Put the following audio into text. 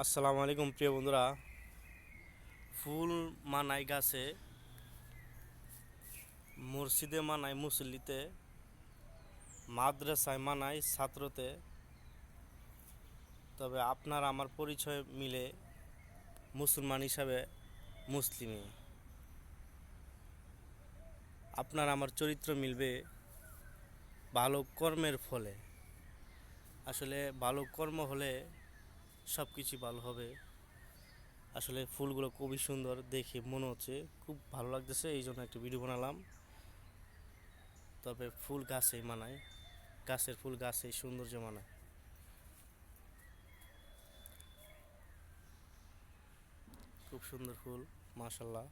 আসসালামু আলাইকুম প্রিয় বন্ধুরা। ফুল মানায় গাছে, মসজিদে মানায় মুসল্লিতে, মাদ্রাসায় মানায় ছাত্রতে। তবে আপনার আমার পরিচয় মিলে মুসলমান হিসাবে মুসলিমে। আপনার আমার চরিত্র মিলবে ভালো কর্মের ফলে। আসলে ভালো কর্ম হলে সব কিছু ভালো হবে। আসলে ফুলগুলো খুবই সুন্দর, দেখে মনে হচ্ছে খুব ভালো লাগতেছে, এই জন্য একটা ভিডিও বানালাম। তবে ফুল গাছেই মানায়, গাছের ফুল গাছেই সৌন্দর্য মানায়। খুব সুন্দর ফুল, মাশাল্লাহ।